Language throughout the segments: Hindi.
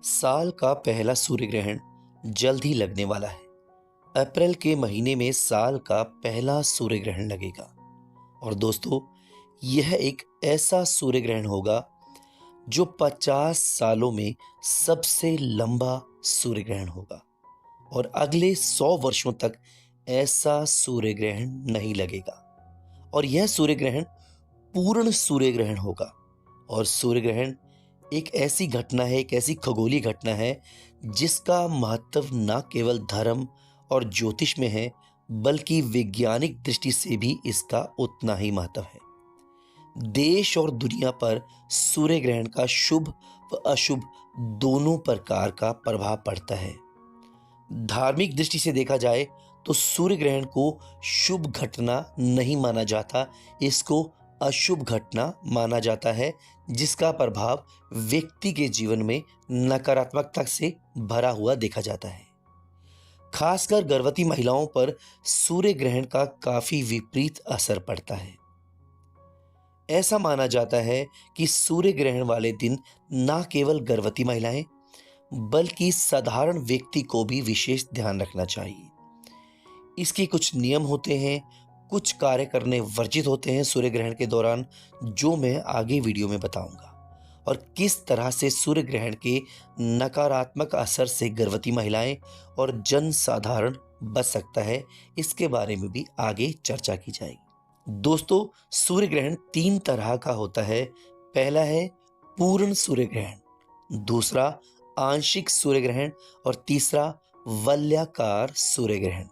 साल का पहला सूर्य ग्रहण जल्द ही लगने वाला है। अप्रैल के महीने में साल का पहला सूर्य ग्रहण लगेगा। और दोस्तों, यह एक ऐसा सूर्य ग्रहण होगा जो 50 सालों में सबसे लंबा सूर्य ग्रहण होगा और अगले 100 वर्षों तक ऐसा सूर्य ग्रहण नहीं लगेगा। और यह सूर्य ग्रहण पूर्ण सूर्य ग्रहण होगा। और सूर्य ग्रहण एक ऐसी घटना है, एक ऐसी खगोलीय घटना है जिसका महत्व न केवल धर्म और ज्योतिष में है, बल्कि वैज्ञानिक दृष्टि से भी इसका उतना ही महत्व है। देश और दुनिया पर सूर्य ग्रहण का शुभ व अशुभ दोनों प्रकार का प्रभाव पड़ता है। धार्मिक दृष्टि से देखा जाए तो सूर्य ग्रहण को शुभ घटना नहीं माना जाता, इसको अशुभ घटना माना जाता है, जिसका प्रभाव व्यक्ति के जीवन में नकारात्मकता से भरा हुआ देखा जाता है। खासकर गर्भवती महिलाओं पर सूर्य ग्रहण का काफी विपरीत असर पड़ता है। ऐसा माना जाता है कि सूर्य ग्रहण वाले दिन न केवल गर्भवती महिलाएं बल्कि साधारण व्यक्ति को भी विशेष ध्यान रखना चाहिए। इसके कुछ नियम होते हैं, कुछ कार्य करने वर्जित होते हैं सूर्य ग्रहण के दौरान, जो मैं आगे वीडियो में बताऊंगा। और किस तरह से सूर्य ग्रहण के नकारात्मक असर से गर्भवती महिलाएं और जन साधारण बच सकता है, इसके बारे में भी आगे चर्चा की जाएगी। दोस्तों, सूर्य ग्रहण 3 तरह का होता है। पहला है पूर्ण सूर्य ग्रहण, दूसरा आंशिक सूर्य ग्रहण और तीसरा वलयाकार सूर्य ग्रहण।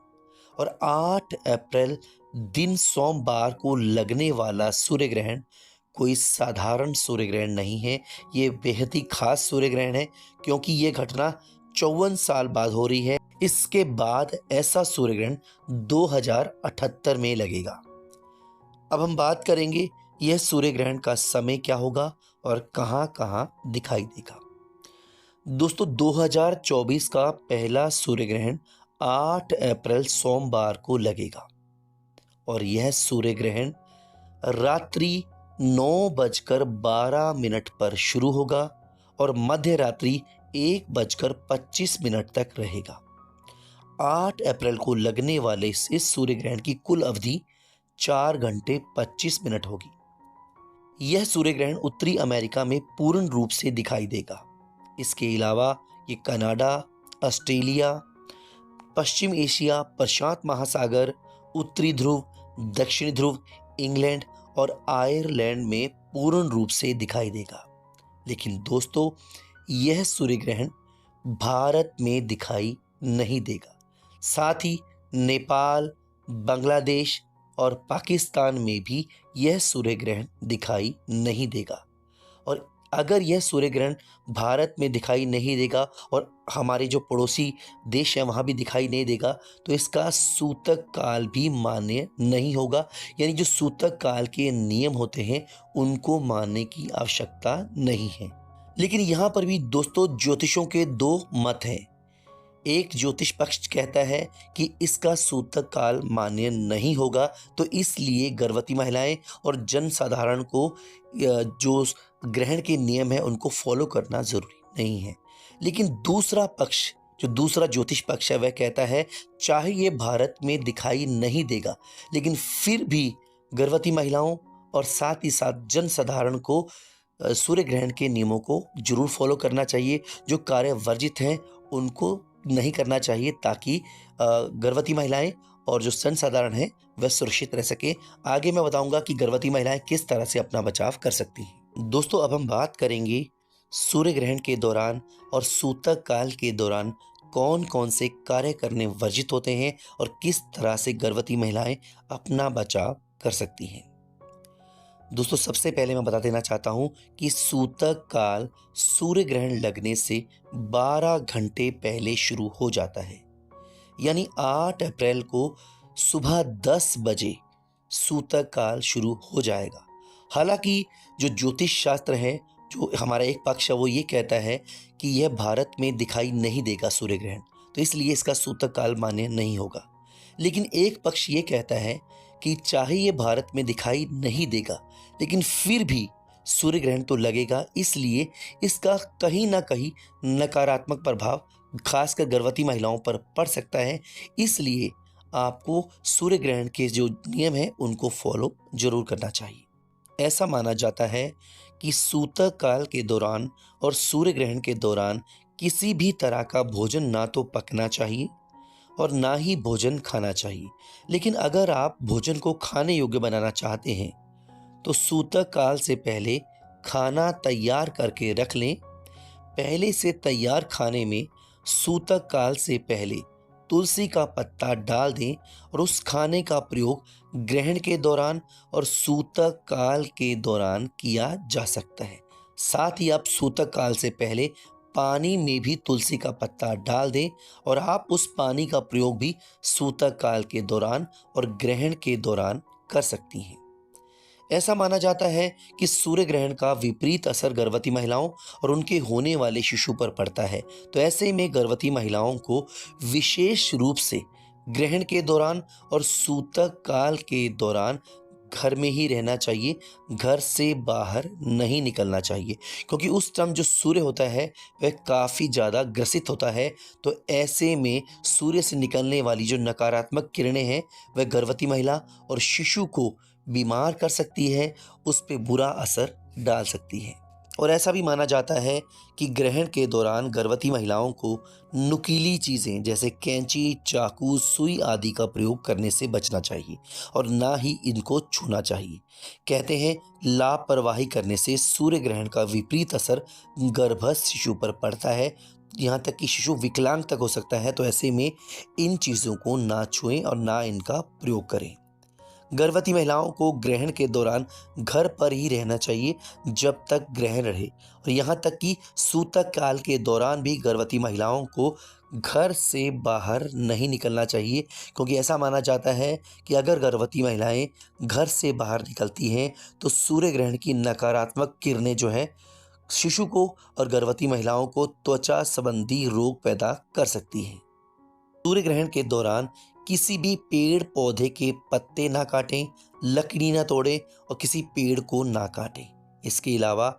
और 8 अप्रैल दिन सोमवार को लगने वाला सूर्य ग्रहण कोई साधारण सूर्य ग्रहण नहीं है, ये बेहद ही खास सूर्य ग्रहण है, क्योंकि ये घटना 54 साल बाद हो रही है। इसके बाद ऐसा सूर्य ग्रहण 2078 में लगेगा। अब हम बात करेंगे यह सूर्य ग्रहण का समय क्या होगा और कहां-कहां दिखाई देगा। दोस्तों, 2024 का पहला सूर्य ग्रहण 8 अप्रैल सोमवार को लगेगा और यह सूर्य ग्रहण रात्रि 9:12 पर शुरू होगा और मध्य रात्रि 1:25 तक रहेगा। 8 अप्रैल को लगने वाले इस सूर्य ग्रहण की कुल अवधि 4 घंटे 25 मिनट होगी। यह सूर्य ग्रहण उत्तरी अमेरिका में पूर्ण रूप से दिखाई देगा। इसके अलावा ये कनाडा, ऑस्ट्रेलिया, पश्चिम एशिया, प्रशांत महासागर, उत्तरी ध्रुव, दक्षिणी ध्रुव, इंग्लैंड और आयरलैंड में पूर्ण रूप से दिखाई देगा। लेकिन दोस्तों, यह सूर्य ग्रहण भारत में दिखाई नहीं देगा। साथ ही नेपाल, बांग्लादेश और पाकिस्तान में भी यह सूर्य ग्रहण दिखाई नहीं देगा। और अगर यह सूर्य ग्रहण भारत में दिखाई नहीं देगा और हमारे जो पड़ोसी देश हैं वहाँ भी दिखाई नहीं देगा, तो इसका सूतक काल भी मान्य नहीं होगा। यानी जो सूतक काल के नियम होते हैं उनको मानने की आवश्यकता नहीं है। लेकिन यहाँ पर भी दोस्तों ज्योतिषों के 2 मत हैं। एक ज्योतिष पक्ष कहता है कि इसका सूतक काल मान्य नहीं होगा, तो इसलिए गर्भवती महिलाएं और जन साधारण को जो ग्रहण के नियम है उनको फॉलो करना जरूरी नहीं है। लेकिन दूसरा पक्ष, जो दूसरा ज्योतिष पक्ष है, वह कहता है चाहे ये भारत में दिखाई नहीं देगा, लेकिन फिर भी गर्भवती महिलाओं और साथ ही साथ जन साधारण को सूर्य ग्रहण के नियमों को जरूर फॉलो करना चाहिए। जो कार्य वर्जित हैं उनको नहीं करना चाहिए, ताकि गर्भवती महिलाएं और जो जनसाधारण है वह सुरक्षित रह सके। आगे मैं बताऊंगा कि गर्भवती महिलाएं किस तरह से अपना बचाव कर सकती हैं। दोस्तों, अब हम बात करेंगे सूर्य ग्रहण के दौरान और सूतक काल के दौरान कौन कौन से कार्य करने वर्जित होते हैं और किस तरह से गर्भवती महिलाएं अपना बचाव कर सकती हैं। दोस्तों, सबसे पहले मैं बता देना चाहता हूं कि सूतक काल सूर्य ग्रहण लगने से 12 घंटे पहले शुरू हो जाता है। यानी 8 अप्रैल को सुबह 10 बजे सूतक काल शुरू हो जाएगा। हालांकि जो ज्योतिष शास्त्र है, जो हमारा एक पक्ष है, वो ये कहता है कि यह भारत में दिखाई नहीं देगा सूर्य ग्रहण, तो इसलिए इसका सूतक काल मान्य नहीं होगा। लेकिन एक पक्ष ये कहता है कि चाहे ये भारत में दिखाई नहीं देगा, लेकिन फिर भी सूर्य ग्रहण तो लगेगा, इसलिए इसका कहीं ना कहीं नकारात्मक प्रभाव खासकर गर्भवती महिलाओं पर पड़ सकता है। इसलिए आपको सूर्य ग्रहण के जो नियम हैं उनको फॉलो जरूर करना चाहिए। ऐसा माना जाता है कि सूतक काल के दौरान और सूर्य ग्रहण के दौरान किसी भी तरह का भोजन ना तो पकना चाहिए और ना ही भोजन खाना चाहिए। लेकिन अगर आप भोजन को खाने योग्य बनाना चाहते हैं तो सूतक काल से पहले खाना तैयार करके रख लें। पहले से तैयार खाने में सूतक काल से पहले तुलसी का पत्ता डाल दें और उस खाने का प्रयोग ग्रहण के दौरान और सूतक काल के दौरान किया जा सकता है। साथ ही आप सूतक काल से पहले पानी में भी तुलसी का पत्ता डाल दें और आप उस पानी का प्रयोग भी सूतक काल के दौरान और ग्रहण के दौरान कर सकती हैं। ऐसा माना जाता है कि सूर्य ग्रहण का विपरीत असर गर्भवती महिलाओं और उनके होने वाले शिशु पर पड़ता है। तो ऐसे में गर्भवती महिलाओं को विशेष रूप से ग्रहण के दौरान और सूतक काल के दौरान घर में ही रहना चाहिए, घर से बाहर नहीं निकलना चाहिए, क्योंकि उस टाइम जो सूर्य होता है वह काफ़ी ज़्यादा ग्रसित होता है। तो ऐसे में सूर्य से निकलने वाली जो नकारात्मक किरणें हैं वह गर्भवती महिला और शिशु को बीमार कर सकती है, उस पे बुरा असर डाल सकती है। और ऐसा भी माना जाता है कि ग्रहण के दौरान गर्भवती महिलाओं को नुकीली चीज़ें जैसे कैंची, चाकू, सुई आदि का प्रयोग करने से बचना चाहिए और ना ही इनको छूना चाहिए। कहते हैं लापरवाही करने से सूर्य ग्रहण का विपरीत असर गर्भस्थ शिशु पर पड़ता है, यहाँ तक कि शिशु विकलांग तक हो सकता है। तो ऐसे में इन चीज़ों को ना छुएं और ना इनका प्रयोग करें। गर्भवती महिलाओं को ग्रहण के दौरान घर पर ही रहना चाहिए जब तक ग्रहण रहे, और यहाँ तक कि सूतक काल के दौरान भी गर्भवती महिलाओं को घर से बाहर नहीं निकलना चाहिए, क्योंकि ऐसा माना जाता है कि अगर गर्भवती महिलाएं घर से बाहर निकलती हैं तो सूर्य ग्रहण की नकारात्मक किरणें जो है शिशु को और गर्भवती महिलाओं को त्वचा संबंधी रोग पैदा कर सकती हैं। सूर्य ग्रहण के दौरान किसी भी पेड़ पौधे के पत्ते ना काटें, लकड़ी ना तोड़ें और किसी पेड़ को ना काटें। इसके अलावा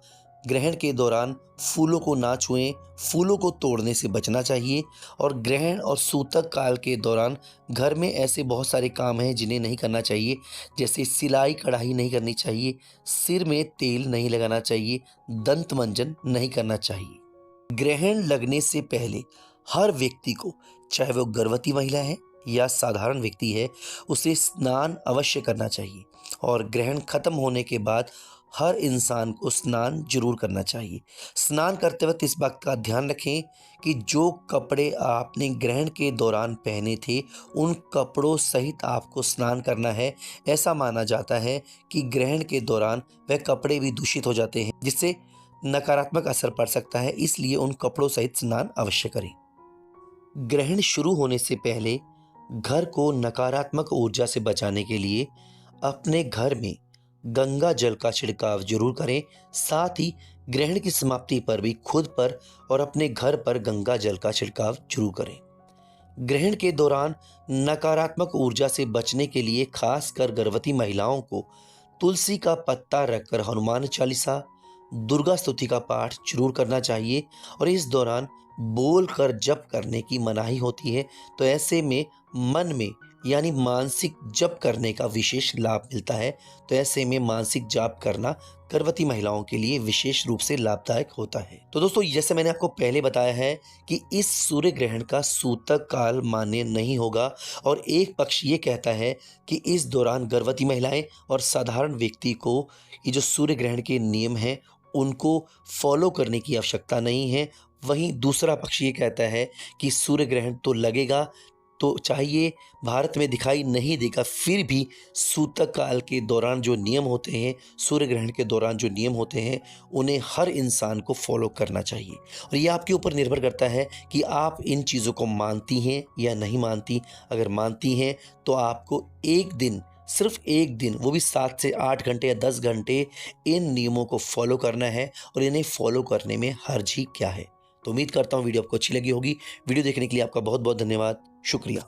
ग्रहण के दौरान फूलों को ना छुएं, फूलों को तोड़ने से बचना चाहिए। और ग्रहण और सूतक काल के दौरान घर में ऐसे बहुत सारे काम हैं जिन्हें नहीं करना चाहिए, जैसे सिलाई कढ़ाई नहीं करनी चाहिए, सिर में तेल नहीं लगाना चाहिए, दंत मंजन नहीं करना चाहिए। ग्रहण लगने से पहले हर व्यक्ति को, चाहे वो गर्भवती महिला है या साधारण व्यक्ति है, उसे स्नान अवश्य करना चाहिए। और ग्रहण खत्म होने के बाद हर इंसान को स्नान जरूर करना चाहिए। स्नान करते वक्त इस बात का ध्यान रखें कि जो कपड़े आपने ग्रहण के दौरान पहने थे उन कपड़ों सहित आपको स्नान करना है। ऐसा माना जाता है कि ग्रहण के दौरान वह कपड़े भी दूषित हो जाते हैं, जिससे नकारात्मक असर पड़ सकता है, इसलिए उन कपड़ों सहित स्नान अवश्य करें। ग्रहण शुरू होने से पहले घर को नकारात्मक ऊर्जा से बचाने के लिए अपने घर में गंगा जल का छिड़काव जरूर करें। साथ ही ग्रहण की समाप्ति पर भी खुद पर और अपने घर पर गंगा जल का छिड़काव जरूर करें। ग्रहण के दौरान नकारात्मक ऊर्जा से बचने के लिए खासकर गर्भवती महिलाओं को तुलसी का पत्ता रखकर हनुमान चालीसा, दुर्गा स्तुति का पाठ जरूर करना चाहिए। और इस दौरान बोल कर जप करने की मनाही होती है, तो ऐसे में मन में यानी मानसिक जप करने का विशेष लाभ मिलता है। तो ऐसे में मानसिक जाप करना गर्भवती महिलाओं के लिए विशेष रूप से लाभदायक होता है। तो दोस्तों, जैसे मैंने आपको पहले बताया है कि इस सूर्य ग्रहण का सूतक काल मान्य नहीं होगा, और एक पक्ष ये कहता है कि इस दौरान गर्भवती महिलाएं और साधारण व्यक्ति को ये जो सूर्य ग्रहण के नियम हैं उनको फॉलो करने की आवश्यकता नहीं है। वहीं दूसरा पक्ष ये कहता है कि सूर्य ग्रहण तो लगेगा, तो चाहिए भारत में दिखाई नहीं देगा, फिर भी सूतक काल के दौरान जो नियम होते हैं, सूर्य ग्रहण के दौरान जो नियम होते हैं, उन्हें हर इंसान को फॉलो करना चाहिए। और ये आपके ऊपर निर्भर करता है कि आप इन चीज़ों को मानती हैं या नहीं मानती। अगर मानती हैं तो आपको एक दिन, सिर्फ एक दिन, वो भी 7 से 8 घंटे या 10 घंटे इन नियमों को फॉलो करना है, और इन्हें फॉलो करने में हर्ज ही क्या है। तो उम्मीद करता हूँ वीडियो आपको अच्छी लगी होगी। वीडियो देखने के लिए आपका बहुत बहुत धन्यवाद। शुक्रिया।